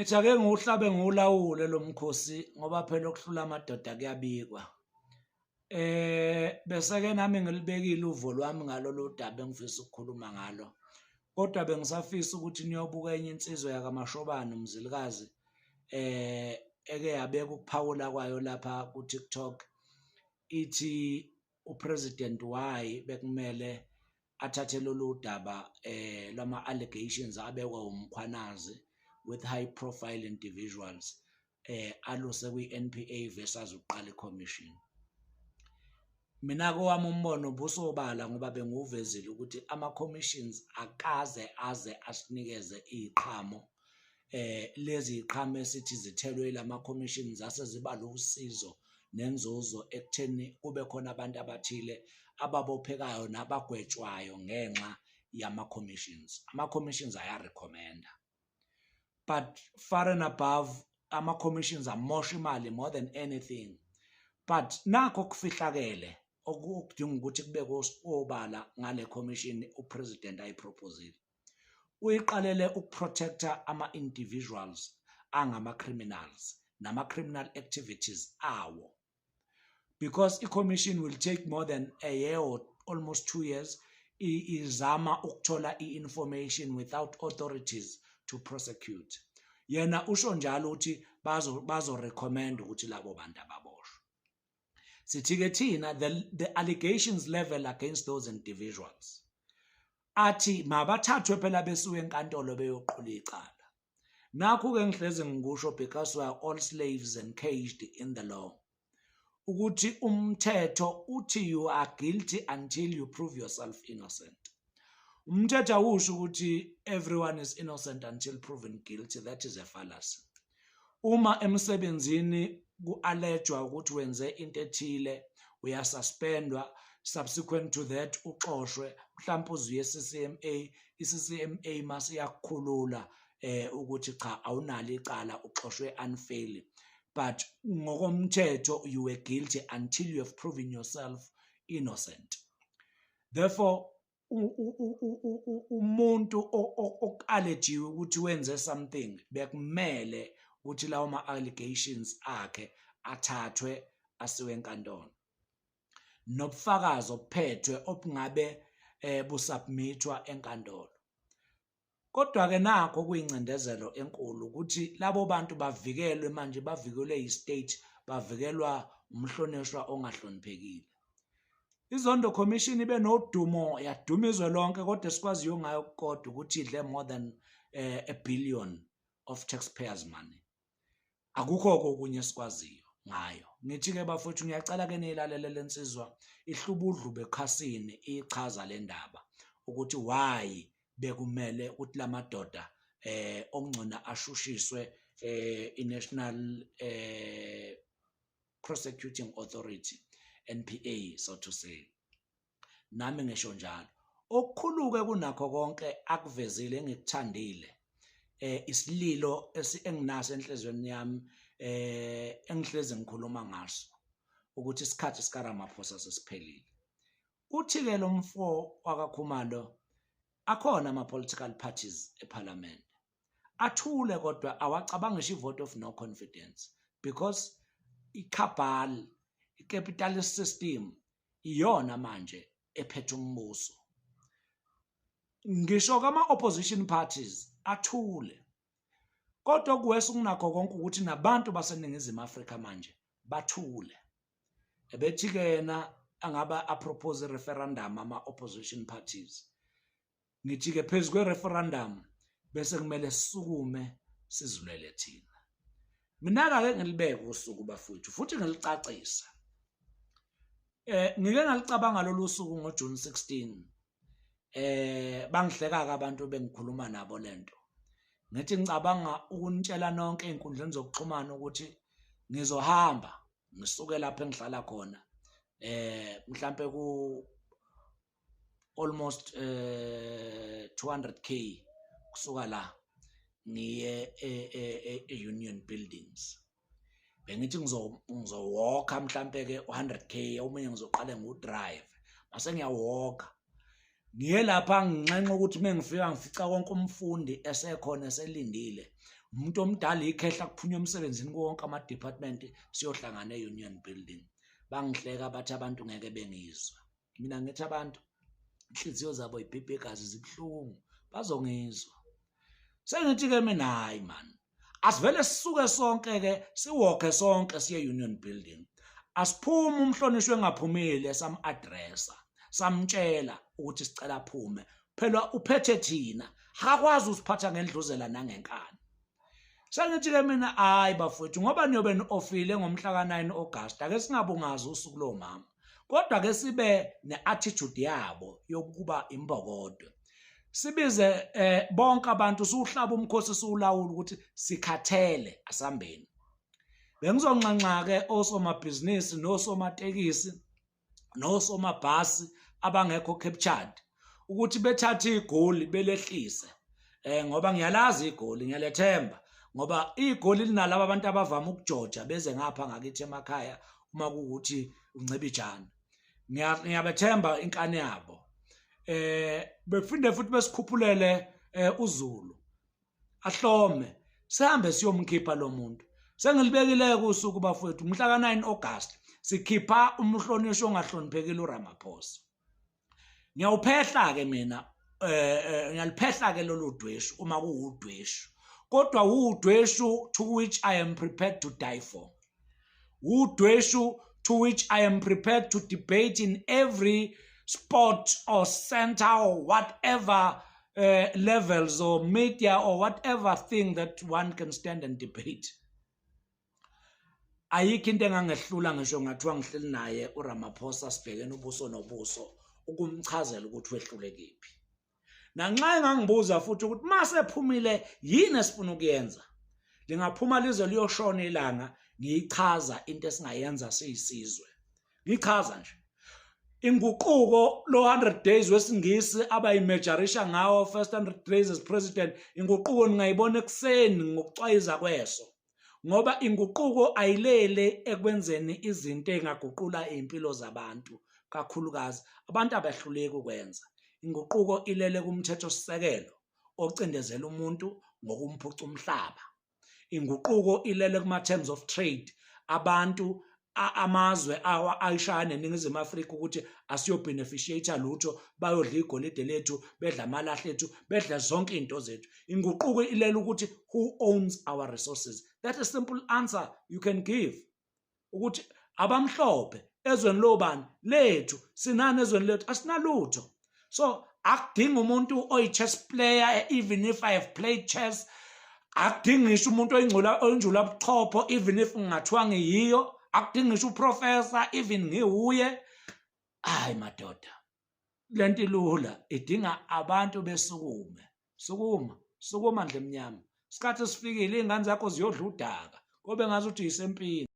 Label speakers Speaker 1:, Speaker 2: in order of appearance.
Speaker 1: Ngithi ake ngiwuhlabe ngiwulawule lo mkhosi ngoba phela okuhlula amadoda kuyabikwa. Bese ke nami ngilibekile uvo lwami ngalolu daba engifisa ukukhuluma ngalo. Kodwa bengisafisa ukuthi niyobuka enye insizwa yakaMashobane uMzilikazi eke yabeka ukuphawula kwayo lapha ku TikTok ithi uPresident Y bekumele athathe lolu daba lama allegations abekwa umkhwanazi with high profile individuals aluse kwi-NPA versus uqala commission. Mina kowami umbono ubusobala ngoba benguvezile ukuthi ama-commissions akaze aze asinikeze iziqhamo lezi ziqhamo esithi zithelwe lama-commissions aseziba lusizo nenzuzo ekutheni kube khona abantu abathile ababophekayo nabagwetshwayo ngenxa yama-commissions. Ama-commissions ayarecommenda, but far and above ama-commissions amosha imali more than anything. But nakho kufihlakele okudinga ukuthi kubekwe obala ngale commission upresident ayiproposile. Uyiqalele ukuprotecta ama-individuals angama-criminals nama-criminal activities awo, because i-commission will take more than a year or almost 2 years izama ukuthola i-information without authorities to prosecute. Yena usho njalo ukuthi bazo-recommend ukuthi labo bantu ababoshwe. Sithi-ke thina the allegations level against those individuals athi mabathathwe phela besuke enkantolo beyoqhula icala. Nakho-ke ngihlezi ngikusho because we are all slaves and caged in the law, ukuthi umthetho uthi you are guilty until you prove yourself innocent. Umthetho awusho ukuthi everyone is innocent until proven guilty. That is a fallacy. Uma emsebenzini ku-allegedwa ukuthi wenze into ethile, uyasuspendwa, subsequent to that uxoshwe, mhlawumbe uzuye e-CCMA, i-CCMA mase iyakukhulula ukuthi cha awunalo icala uxoshwe unfairly, but ngokomthetho you were guilty until you have proven yourself innocent. Therefore umuntu oku-allegiwe ukuthi wenze something bekumele ukuthi lawo ma-allegations akhe athathwe asiwe enkantolo nobufakazi obuphethwe obungabe busubmithwa enkantolo. Kodwa-ke nakho kuyincindezelo enkulu ukuthi labo bantu bavikelwe manje, bavikelwe yi-state, bavikelwa umhlonishwa ongahloniphekile. Izondo commission ibe nodumo, yaduma izwe lonke, kodwa sikwaziyo ngayo kodwa ukuthi idle more than a billion of taxpayers money. Akukho okunye sikwaziyo ngayo. Ngithi-ke bafowethu ngiyacela-ke niyilalele lensizwa ihluba udlube ekhasini ichaza le ndaba ukuthi why bekumele ukuthi lamadoda okungcona ashushiswe i-National Prosecuting Authority, NPA, so to say. Nami ngisho njalo. Okukhulu-ke kunakho konke akuvezile engikuthandile isililo enginaso enhlizweni yami engihlezi ngikhuluma ngaso ukuthi isikhathi sikaRamaphosa sesiphelile. Uthi-ke lo mfo wakaKhumalo akhona ama-political parties eParliament athule, kodwa awacabangisha i-vote of no confidence because i-cabal, i-capitalist system iyona manje ephethe umbuso. Ngisho kama-opposition parties athule, kodwa kuwesa kunakho konke ukuthi nabantu baseNingizimu Afrika manje bathule. Ebethi-ke yena angaba apropose referendum ama-opposition parties. Ngithi-ke phezu kwe-referendum bese kumele sisukume sizulele thina. Mina-ke ngilibeke usuku bafowethu futhi ngilicacisa. Ngike ngalicabanga lolu suku ngoJune 16. Bangihleka-ke abantu bengikhuluma nabo lento. Ngithi ngicabanga ukunitshela nonke ey'nkundleni zokuxhumana ukuthi ngizohamba ngisuke lapho engihlala khona mhlambe ku almost 200k kusuka la ngiye e-Union Buildings. Bengithi ngizowalka mhlambe-ke 100k, omunye ngizoqale ngiwudrive mase ngiyawalka ngiye lapha nginxenxa ukuthi mengifika ngifica konke umfundi esekhona eselindile umuntu omdala ikhehla kuphunywa emsebenzini wonke ama-department siyohlangana e-union building. Bangihleka bathi abantu ngeke bengizwa. Mina ngithi abantu inhliziyo zabo ibhibhe igazi zibuhlungu bazongizwa. Sengithi-ke mina hayi man, asivele sisuke sonke-ke siwokhe sonke siye e-union building. Asiphume umhlonishwa engaphumile sam-addressa samtshela ukuthi sicela aphume. Phela uphethe thina, akakwazi usiphatha ngendluzela nangenkani. Sengithi-ke mina hayi bafowethu, ngoba niyobe ni-ofile ngomhla ka-9 August, ake singabungazi usuku lomama, kodwa ke sibe ne-attitude yabo yokuba imbokodo. Sibize bonke abantu siwuhlaba umkhosi siwulawula ukuthi sikhathele asambeni. Bengizonxanxa-ke osomabhizinisi nosomatekisi nosomabhasi abangekho captured ukuthi bethathe igoli belehlise, ngoba ngiyalazi igoli, ngiyalethemba, ngoba igoli linalabo abantu abavama ukujoja beze ngapha ngakithi emakhaya uma kuwukuthi uncibijana. Ngiyabethemba inkani yabo. Befinde futhi besikhuphulele uZulu ahlome sihambe siyomkhipha lo muntu. Sengilibekile kusuku bafowethu mhla ka-9 August sikhipha umhlonishwa ongahloniphekile uRamaphosa. Ngiyawuphehla-ke mina, ngiyaliphehla-ke lolu dweshu uma kuwudweshu, kodwa udweshu to which I am prepared to die for. Udweshu to which I am prepared to debate in every spot or center or whatever levels or media or whatever thing that one can stand and debate. Ayikho into engangehlula ngisho ngathiwa ngihleli naye uRamaphosa sibhekene ubuso nobuso ukumchazela ukuthi wehlule kephi. Nanxa engangibuza futhi ukuthi mase phumile yini esifuna ukuyenza, lingaphuma lize liyoshona ilanga ngiyichaza into esingayenza siyisizwe. Ngichaza nje inguquko lo 100 days wesingisi abayimejorisha ngawo first 100 days as president. Inguquko ningayibona ekseni ngokucwayiza kweso, ngoba inguquko ayilele ekwenzeni izinto engaguqula impilo zabantu, kakhulukazi abantu abahluleki ukwenza. Inguquko ilele kumthetho sisekelo ocindezela umuntu ngokumphuca umhlaba. Inguquko ilele kuma terms of trade, abantu amazwe ayishaya neNingizimu Afrika ukuthi asiyobeneficiate lutho, bayodla igolide lethu, bedla amalahle ethu, bedla zonke into zethu. Inguquko ilele ukuthi who owns our resources. That is a simple answer you can give. Ukuthi abamhlophe ezweni lobani lethu, sinani ezweni lethu, asinalutho. So akudinga umuntu oyi-chess player, even if I have played chess. Akudingi ngisho umuntu oyinjula buchopho, even if ngingathiwa ngiyiyo. Akudingi ngisho uprofessor, even ngiwuye. Hayi madoda, lento ilula, idinga abantu besukume. Sukuma ndle mnyama. Isikhathi sifikile, ingane zakho ziyodla udaka, kobe ngazi ukuthi yisempini.